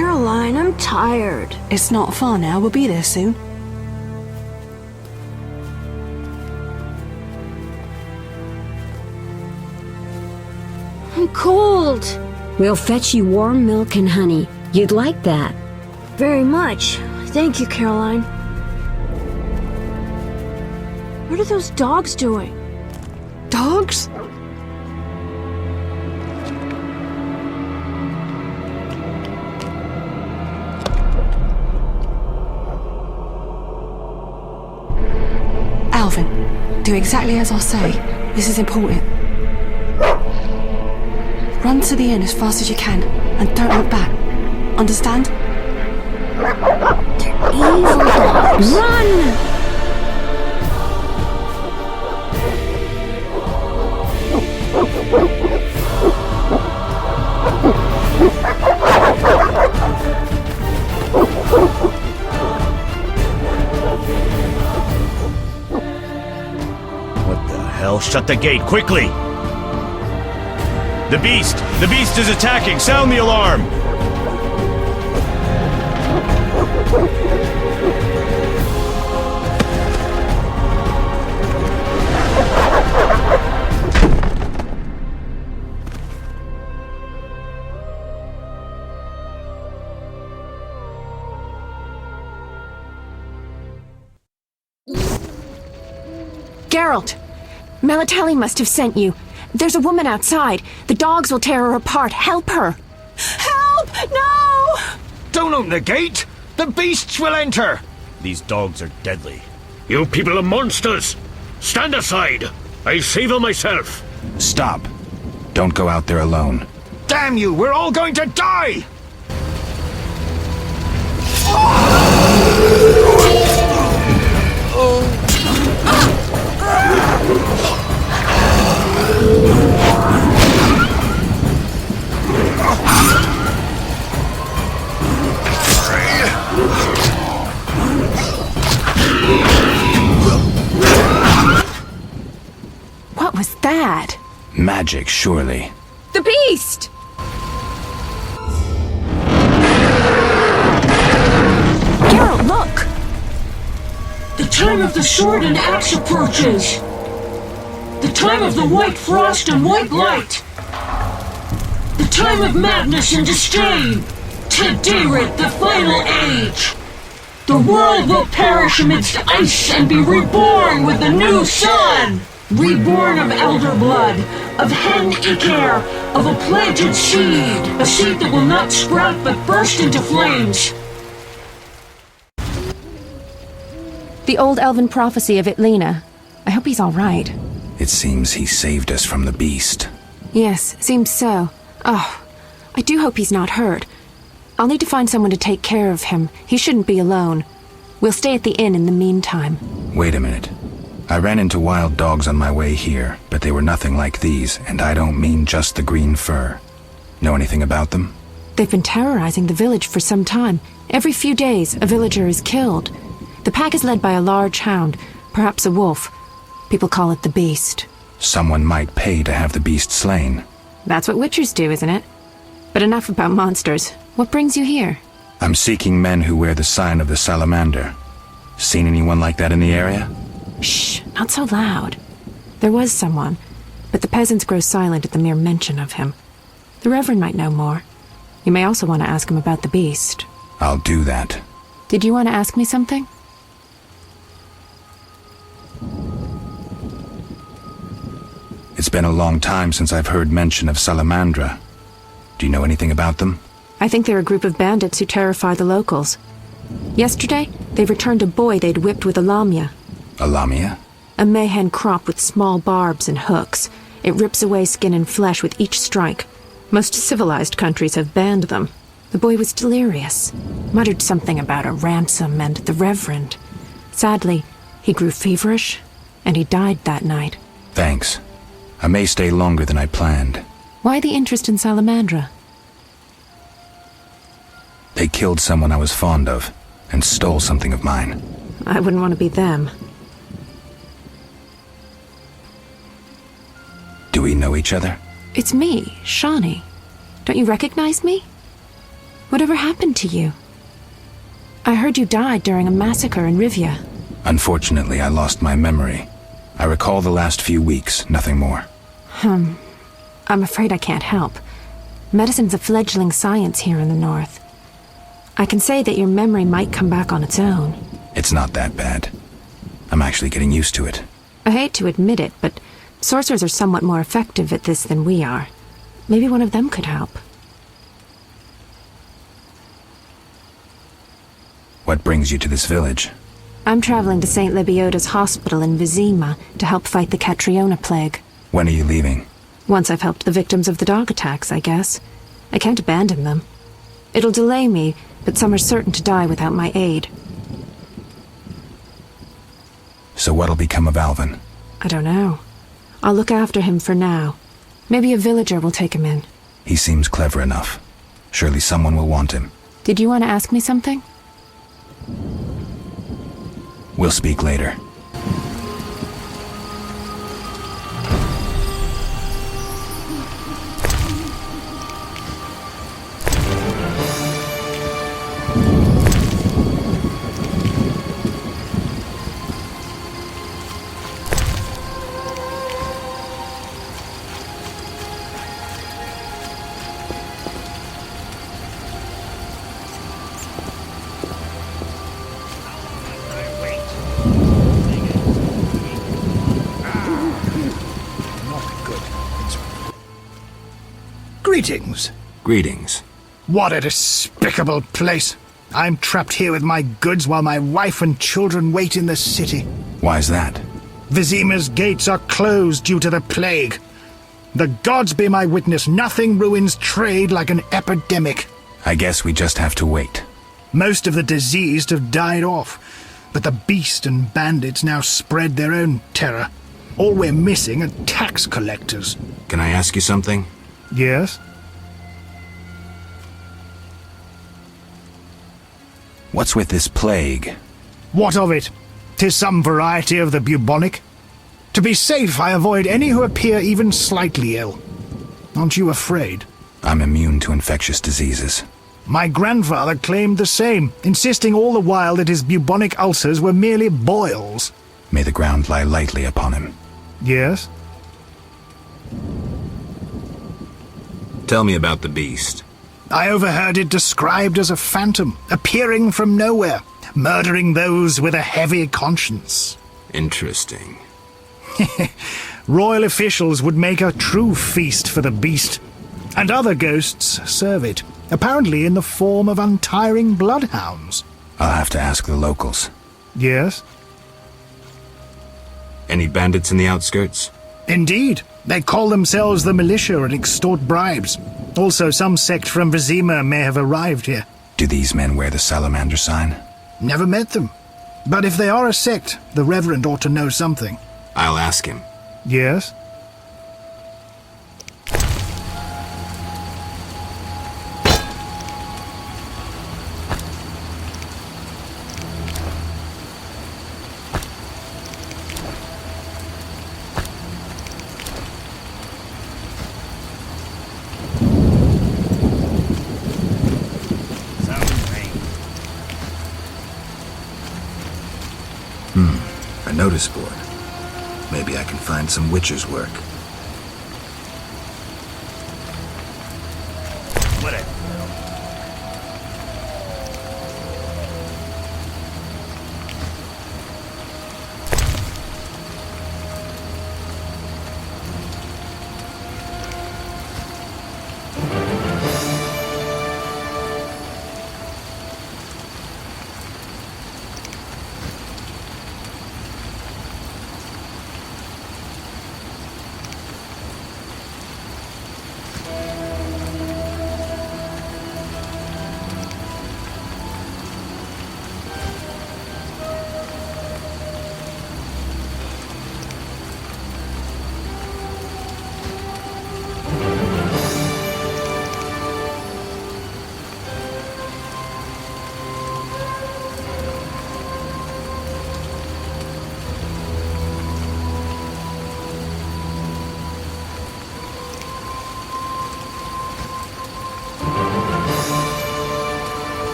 Caroline, I'm tired. It's not far now. We'll be there soon. I'm cold. We'll fetch you warm milk and honey. You'd like that. Very much. Thank you, Caroline. What are those dogs doing? Dogs? Alvin, do exactly as I say. This is important. Run to the inn as fast as you can, and don't look back. Understand? They're evil dogs. Run! What the hell? Shut the gate, quickly! The beast! The beast is attacking! Sound the alarm! Geralt! Melatelli must have sent you. There's a woman outside. The dogs will tear her apart. Help her! Help! No! Don't open the gate! The beasts will enter! These dogs are deadly. You people are monsters! Stand aside! I'll save her myself! Stop. Don't go out there alone. Damn you, we're all going to die! What was that? Magic, surely. The beast! Geralt, look! The time of the sword and axe approaches. The time of the white frost and white light. The time of madness and disdain. Tedirit, the final age. The world will perish amidst ice and be reborn with the new sun. Reborn of elder blood, of hen Iker, of a planted seed. A seed that will not sprout but burst into flames. The old elven prophecy of Itlena. I hope he's all right. It seems he saved us from the beast. Yes, seems so. Oh, I do hope he's not hurt. I'll need to find someone to take care of him. He shouldn't be alone. We'll stay at the inn in the meantime. Wait a minute. I ran into wild dogs on my way here, but they were nothing like these, and I don't mean just the green fur. Know anything about them? They've been terrorizing the village for some time. Every few days, a villager is killed. The pack is led by a large hound, perhaps a wolf. People call it the Beast. Someone might pay to have the beast slain. That's what witchers do, isn't it? But enough about monsters. What brings you here? I'm seeking men who wear the sign of the salamander. Seen anyone like that in the area? Shh, not so loud. There was someone, but the peasants grow silent at the mere mention of him. The Reverend might know more. You may also want to ask him about the beast. I'll do that. Did you want to ask me something? It's been a long time since I've heard mention of Salamandra. Do you know anything about them? I think they're a group of bandits who terrify the locals. Yesterday, they returned a boy they'd whipped with a lamia. A lamia? A mayhen crop with small barbs and hooks. It rips away skin and flesh with each strike. Most civilized countries have banned them. The boy was delirious, muttered something about a ransom and the Reverend. Sadly, he grew feverish, and he died that night. Thanks. I may stay longer than I planned. Why the interest in Salamandra? They killed someone I was fond of, and stole something of mine. I wouldn't want to be them. Do we know each other? It's me, Shani. Don't you recognize me? Whatever happened to you? I heard you died during a massacre in Rivia. Unfortunately, I lost my memory. I recall the last few weeks, nothing more. I'm afraid I can't help. Medicine's a fledgling science here in the north. I can say that your memory might come back on its own. It's not that bad. I'm actually getting used to it. I hate to admit it, but sorcerers are somewhat more effective at this than we are. Maybe one of them could help. What brings you to this village? I'm traveling to St. Lebioda's hospital in Vizima to help fight the Catriona plague. When are you leaving? Once I've helped the victims of the dog attacks, I guess. I can't abandon them. It'll delay me, but some are certain to die without my aid. So what'll become of Alvin? I don't know. I'll look after him for now. Maybe a villager will take him in. He seems clever enough. Surely someone will want him. Did you want to ask me something? We'll speak later. Greetings. Greetings. What a despicable place. I'm trapped here with my goods while my wife and children wait in the city. Why's that? Vizima's gates are closed due to the plague. The gods be my witness, nothing ruins trade like an epidemic. I guess we just have to wait. Most of the diseased have died off, but the beast and bandits now spread their own terror. All we're missing are tax collectors. Can I ask you something? Yes? What's with this plague? What of it? 'Tis some variety of the bubonic. To be safe, I avoid any who appear even slightly ill. Aren't you afraid? I'm immune to infectious diseases. My grandfather claimed the same, insisting all the while that his bubonic ulcers were merely boils. May the ground lie lightly upon him. Yes? Tell me about the beast. I overheard it described as a phantom, appearing from nowhere, murdering those with a heavy conscience. Interesting. Royal officials would make a true feast for the beast, and other ghosts serve it, apparently in the form of untiring bloodhounds. I'll have to ask the locals. Yes? Any bandits in the outskirts? Indeed. They call themselves the militia and extort bribes. Also, some sect from Vizima may have arrived here. Do these men wear the salamander sign? Never met them. But if they are a sect, the Reverend ought to know something. I'll ask him. Yes? A notice board. Maybe I can find some witcher's work. Whatever.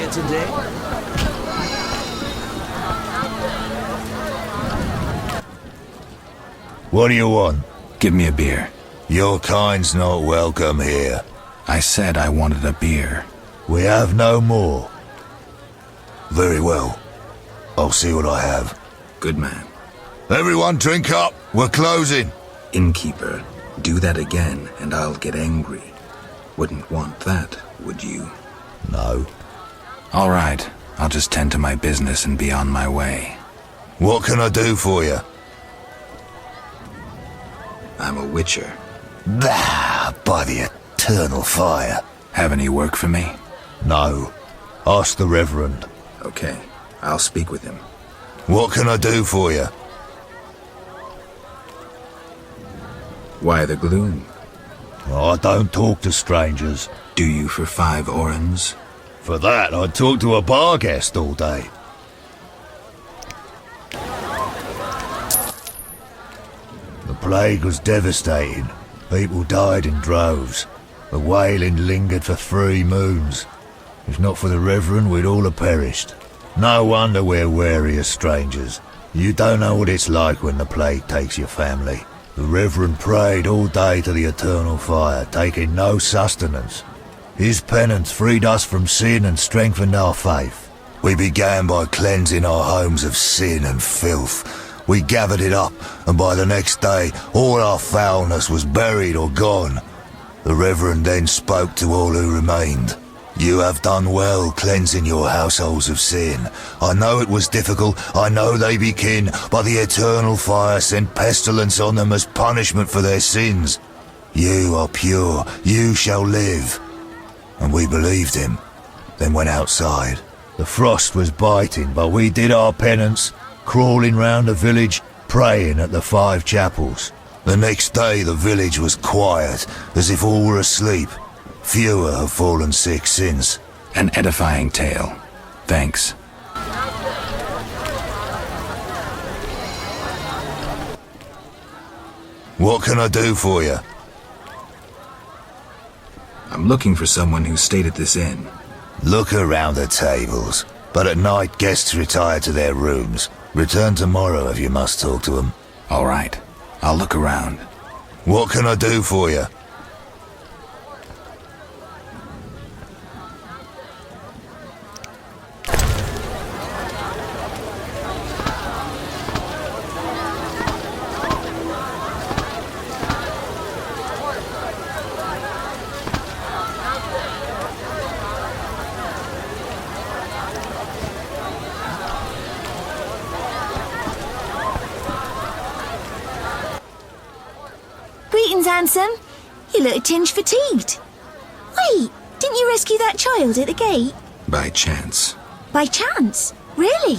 here today? What do you want? Give me a beer. Your kind's not welcome here. I said I wanted a beer. We have no more. Very well. I'll see what I have. Good man. Everyone drink up. We're closing. Innkeeper, do that again and I'll get angry. Wouldn't want that, would you? No. All right. I'll just tend to my business and be on my way. What can I do for you? I'm a witcher. Ah, by the eternal fire. Have any work for me? No. Ask the Reverend. Okay. I'll speak with him. What can I do for you? Why the gloom? I don't talk to strangers. Do you for 5 orens? For that, I'd talk to a bar guest all day. The plague was devastating. People died in droves. The wailing lingered for 3 moons. If not for the Reverend, we'd all have perished. No wonder we're wary of strangers. You don't know what it's like when the plague takes your family. The Reverend prayed all day to the eternal fire, taking no sustenance. His penance freed us from sin and strengthened our faith. We began by cleansing our homes of sin and filth. We gathered it up, and by the next day, all our foulness was buried or gone. The Reverend then spoke to all who remained. You have done well cleansing your households of sin. I know it was difficult, I know they be kin, but the eternal fire sent pestilence on them as punishment for their sins. You are pure, you shall live. And we believed him, then went outside. The frost was biting, but we did our penance, crawling round the village, praying at the 5 chapels. The next day the village was quiet, as if all were asleep. Fewer have fallen sick since. An edifying tale. Thanks. What can I do for you? I'm looking for someone who stayed at this inn. Look around the tables, but at night guests retire to their rooms. Return tomorrow if you must talk to them. All right. I'll look around. What can I do for you? Greetings, handsome. You look a tinge fatigued. Wait, didn't you rescue that child at the gate? By chance. By chance? Really?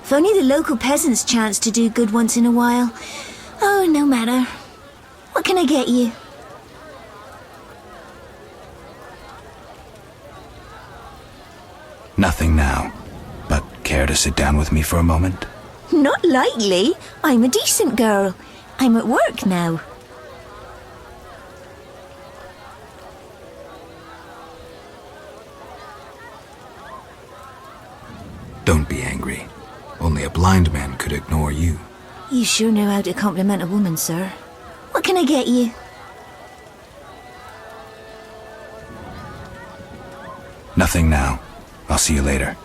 If only the local peasants chanced to do good once in a while. Oh, no matter. What can I get you? Nothing now. But care to sit down with me for a moment? Not likely. I'm a decent girl. I'm at work now. Don't be angry. Only a blind man could ignore you. You sure know how to compliment a woman, sir. What can I get you? Nothing now. I'll see you later.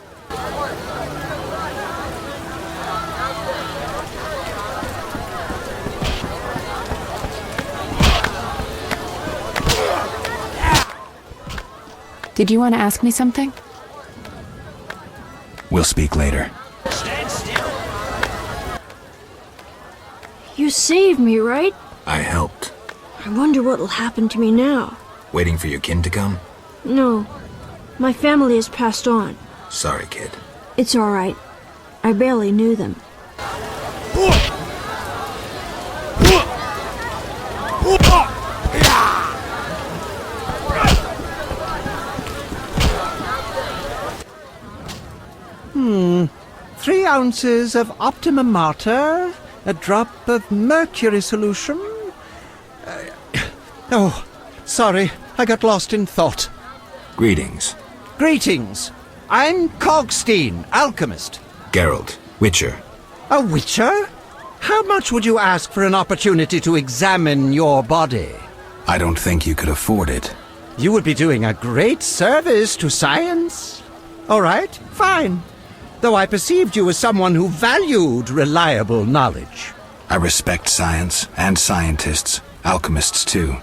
Did you want to ask me something? We'll speak later. Stand still. You saved me, right? I helped. I wonder what'll happen to me now. Waiting for your kin to come? No. My family has passed on. Sorry, kid. It's all right. I barely knew them. Three ounces of Optimum Mater, a drop of mercury solution. Oh, sorry, I got lost in thought. Greetings. Greetings. I'm Cogstein, alchemist. Geralt, Witcher. A witcher? How much would you ask for an opportunity to examine your body? I don't think you could afford it. You would be doing a great service to science. All right, fine. Though I perceived you as someone who valued reliable knowledge. I respect science and scientists, alchemists too.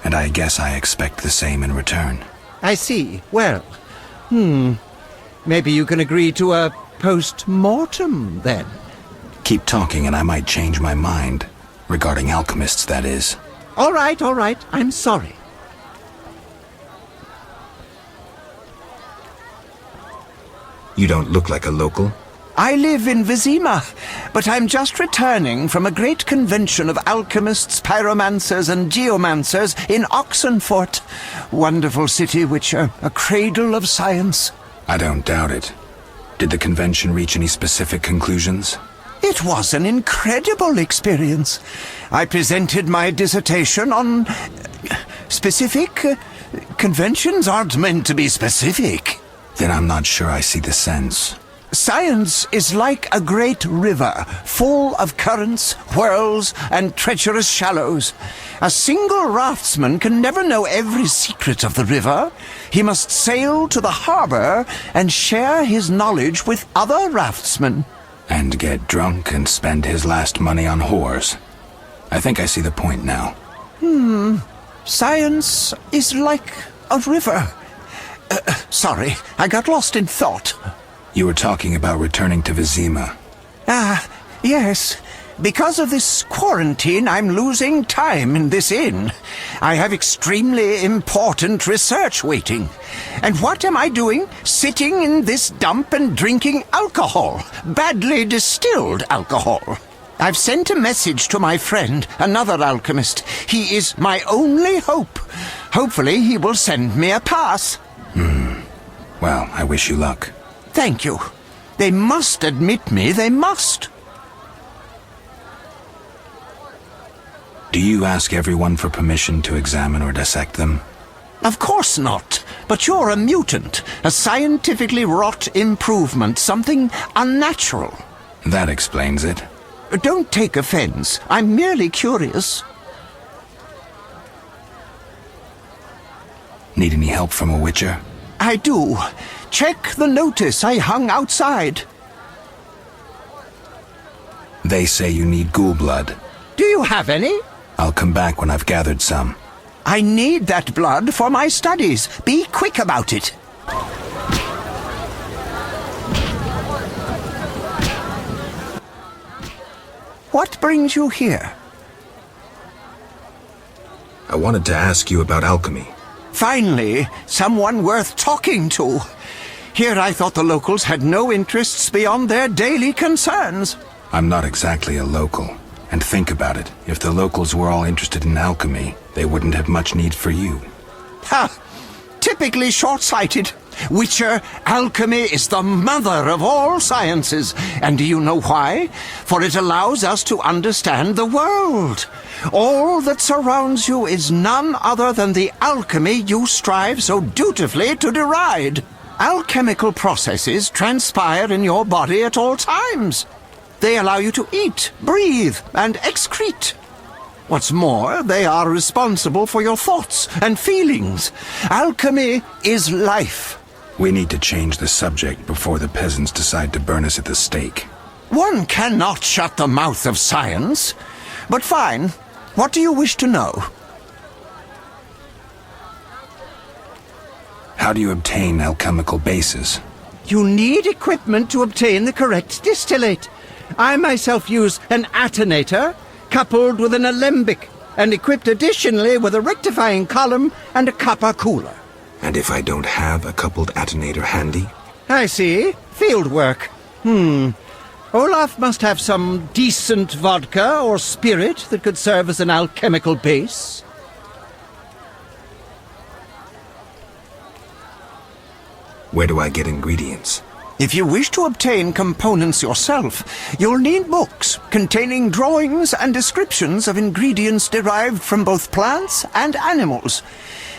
And I guess I expect the same in return. I see. Well, maybe you can agree to a post-mortem, then. Keep talking and I might change my mind. Regarding alchemists, that is. All right. I'm sorry. You don't look like a local. I live in Vizima, but I'm just returning from a great convention of alchemists, pyromancers, and geomancers in Oxenfurt. Wonderful city, Witcher, a cradle of science. I don't doubt it. Did the convention reach any specific conclusions? It was an incredible experience. I presented my dissertation on... specific? Conventions aren't meant to be specific. Then I'm not sure I see the sense. Science is like a great river, full of currents, whirls, and treacherous shallows. A single raftsman can never know every secret of the river. He must sail to the harbor and share his knowledge with other raftsmen. And get drunk and spend his last money on whores. I think I see the point now. Science is like a river. Sorry, I got lost in thought. You were talking about returning to Vizima. Yes. Because of this quarantine, I'm losing time in this inn. I have extremely important research waiting. And what am I doing? Sitting in this dump and drinking alcohol. Badly distilled alcohol. I've sent a message to my friend, another alchemist. He is my only hope. Hopefully he will send me a pass. Well, I wish you luck. Thank you. They must admit me, they must. Do you ask everyone for permission to examine or dissect them? Of course not. But you're a mutant, a scientifically wrought improvement, something unnatural. That explains it. Don't take offense. I'm merely curious. Need any help from a witcher? I do. Check the notice I hung outside. They say you need ghoul blood. Do you have any? I'll come back when I've gathered some. I need that blood for my studies. Be quick about it. What brings you here? I wanted to ask you about alchemy. Finally, someone worth talking to. Here I thought the locals had no interests beyond their daily concerns. I'm not exactly a local. And think about it. If the locals were all interested in alchemy, they wouldn't have much need for you. Ha! Typically short-sighted. Witcher, alchemy is the mother of all sciences. And do you know why? For it allows us to understand the world. All that surrounds you is none other than the alchemy you strive so dutifully to deride. Alchemical processes transpire in your body at all times. They allow you to eat, breathe, and excrete. What's more, they are responsible for your thoughts and feelings. Alchemy is life. We need to change the subject before the peasants decide to burn us at the stake. One cannot shut the mouth of science. But fine. What do you wish to know? How do you obtain alchemical bases? You need equipment to obtain the correct distillate. I myself use an attenator, coupled with an alembic, and equipped additionally with a rectifying column and a copper cooler. And if I don't have a coupled attenator handy? I see. Field work. Olaf must have some decent vodka or spirit that could serve as an alchemical base. Where do I get ingredients? If you wish to obtain components yourself, you'll need books containing drawings and descriptions of ingredients derived from both plants and animals.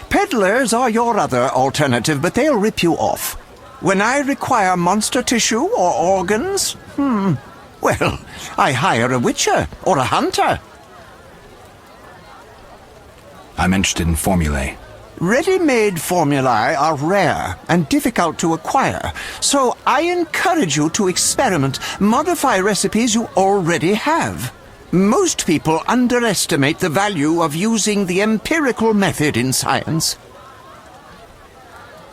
Peddlers are your other alternative, but they'll rip you off. When I require monster tissue or organs, well, I hire a witcher or a hunter. I'm interested in formulae. Ready-made formulae are rare and difficult to acquire, so I encourage you to experiment, modify recipes you already have. Most people underestimate the value of using the empirical method in science.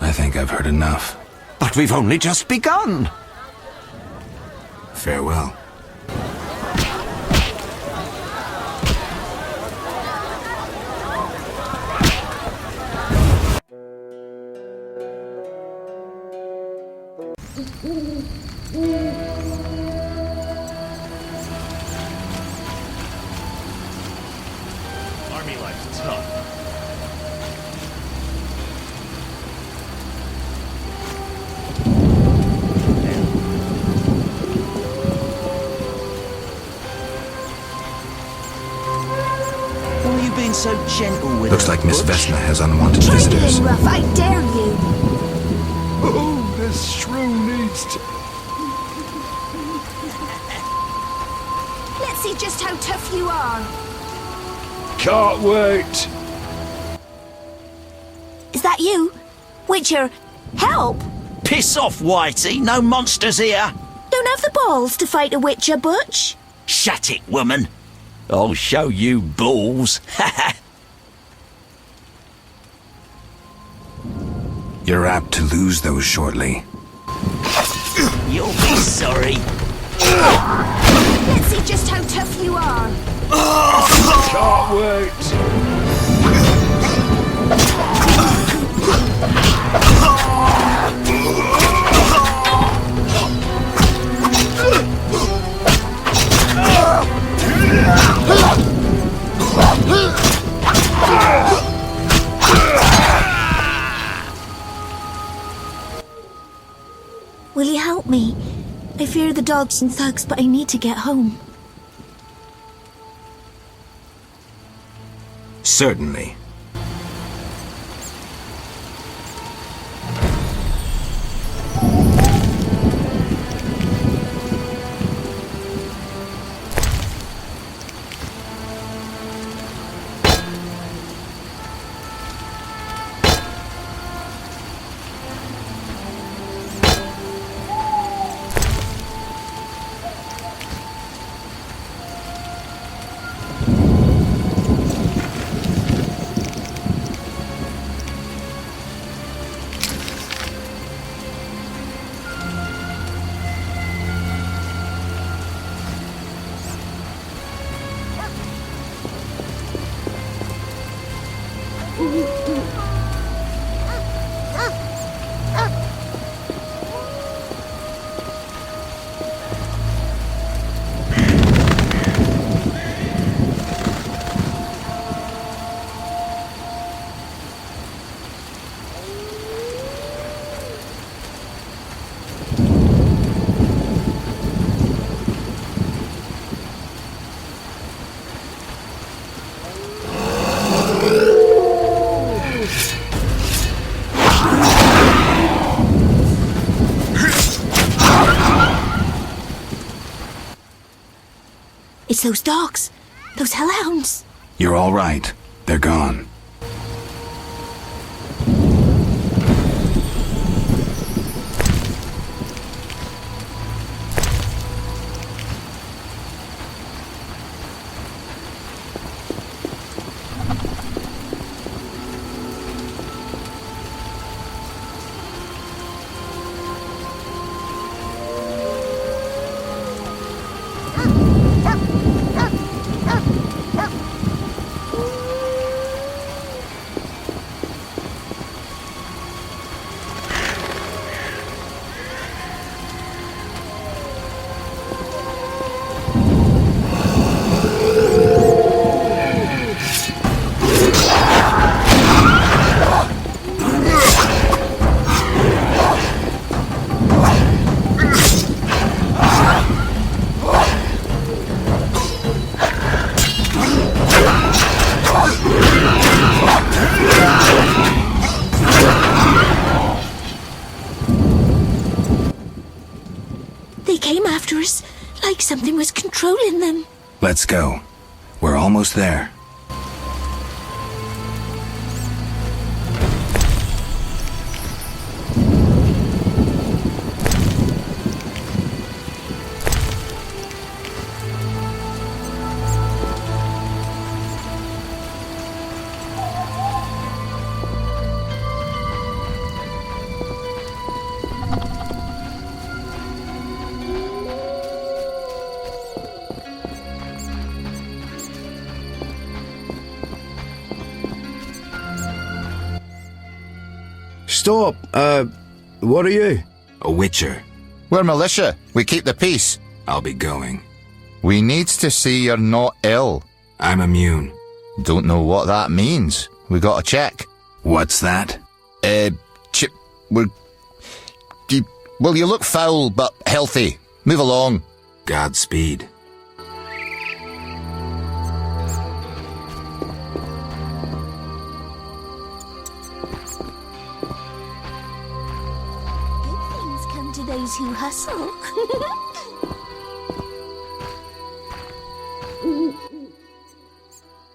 I think I've heard enough. But we've only just begun. Farewell. Army life's tough. Why are you being so gentle with Looks her, like Miss Butch? Vesna has unwanted Try visitors. getting rough, I dare you. Oh, this shrew needs to... Let's see just how tough you are. Can't wait. Is that you? Witcher, help! Piss off, Whitey. No monsters here. Don't have the balls to fight a Witcher, Butch. Shut it, woman. I'll show you balls. You're apt to lose those shortly. You'll be sorry. Let's see just how tough you are. Can't wait. Will you help me? I fear the dogs and thugs, but I need to get home. Certainly. It's those dogs. Those hellhounds. You're all right. They're gone. after us, like something was controlling them. Let's go. We're almost there. Stop. What are you? A witcher. We're militia. We keep the peace. I'll be going. We needs to see you're not ill. I'm immune. Don't know what that means. We gotta check. What's that? Well, you look foul, but healthy. Move along. Godspeed. Those who hustle.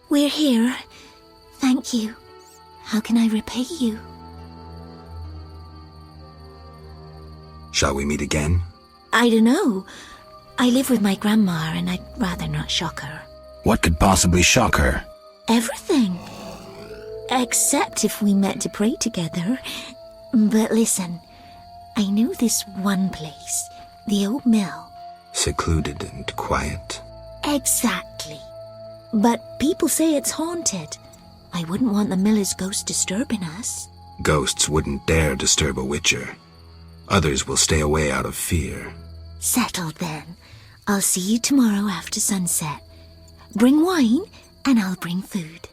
We're here. Thank you. How can I repay you? Shall we meet again? I don't know. I live with my grandma and I'd rather not shock her. What could possibly shock her? Everything. Except if we met to pray together. But listen, I know this one place, the old mill. Secluded and quiet. Exactly. But people say it's haunted. I wouldn't want the miller's ghost disturbing us. Ghosts wouldn't dare disturb a witcher. Others will stay away out of fear. Settled then. I'll see you tomorrow after sunset. Bring wine and I'll bring food.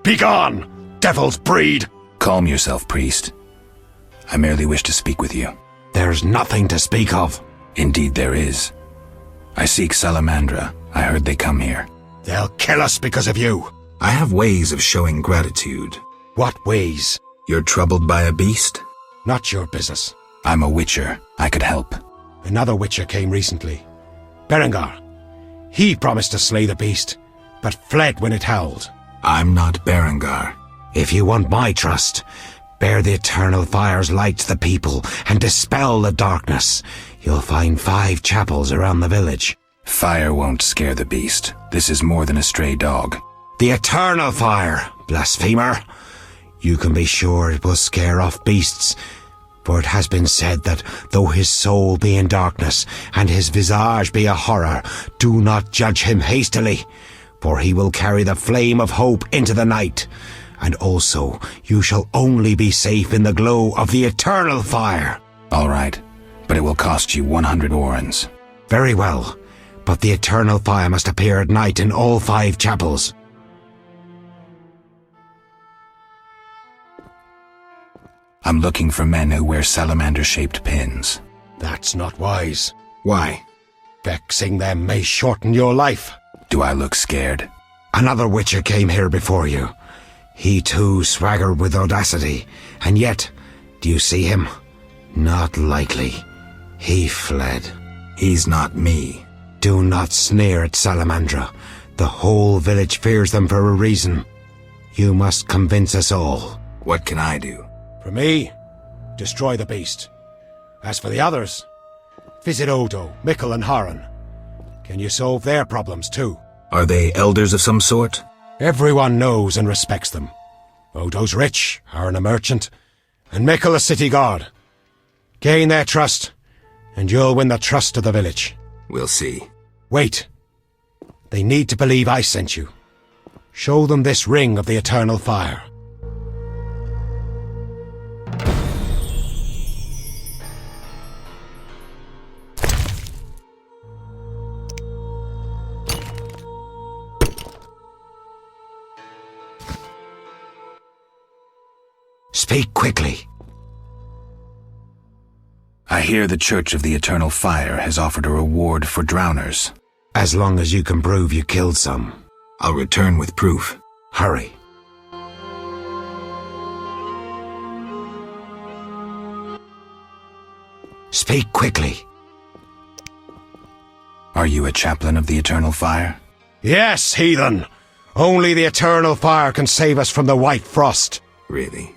Begone, devil's breed! Calm yourself, priest. I merely wish to speak with you. There's nothing to speak of. Indeed there is. I seek Salamandra. I heard they come here. They'll kill us because of you. I have ways of showing gratitude. What ways? You're troubled by a beast? Not your business. I'm a witcher. I could help. Another witcher came recently. Berengar. He promised to slay the beast, but fled when it howled. I'm not Berengar. If you want my trust, bear the eternal fire's light to the people and dispel the darkness. You'll find 5 chapels around the village. Fire won't scare the beast. This is more than a stray dog. The eternal fire, blasphemer. You can be sure it will scare off beasts, for it has been said that though his soul be in darkness and his visage be a horror, do not judge him hastily, for he will carry the flame of hope into the night. And also, you shall only be safe in the glow of the eternal fire. All right, but it will cost you 100 orens. Very well, but the eternal fire must appear at night in all 5 chapels. I'm looking for men who wear salamander-shaped pins. That's not wise. Why? Vexing them may shorten your life. Do I look scared? Another Witcher came here before you. He too swaggered with audacity, and yet, do you see him? Not likely. He fled. He's not me. Do not sneer at Salamandra. The whole village fears them for a reason. You must convince us all. What can I do? For me, destroy the beast. As for the others, visit Odo, Mikkel and Haran. Can you solve their problems too? Are they elders of some sort? Everyone knows and respects them. Odo's rich, Haran a merchant, and Mikkel a city guard. Gain their trust, and you'll win the trust of the village. We'll see. Wait. They need to believe I sent you. Show them this ring of the eternal fire. Speak quickly. I hear the Church of the Eternal Fire has offered a reward for drowners. As long as you can prove you killed some. I'll return with proof. Hurry. Speak quickly. Are you a chaplain of the Eternal Fire? Yes, heathen. Only the Eternal Fire can save us from the White Frost. Really?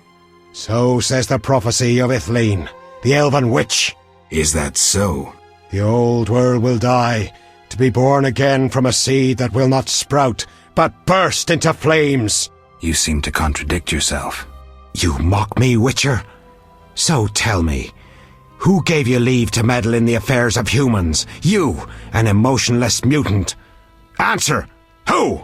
So says the prophecy of Ithleen, the elven witch. Is that so? The old world will die, to be born again from a seed that will not sprout, but burst into flames. You seem to contradict yourself. You mock me, Witcher? So tell me, who gave you leave to meddle in the affairs of humans? You, an emotionless mutant. Answer! Who?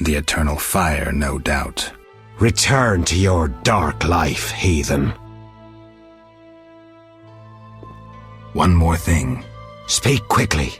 The Eternal Fire, no doubt. Return to your dark life, heathen. One more thing. Speak quickly.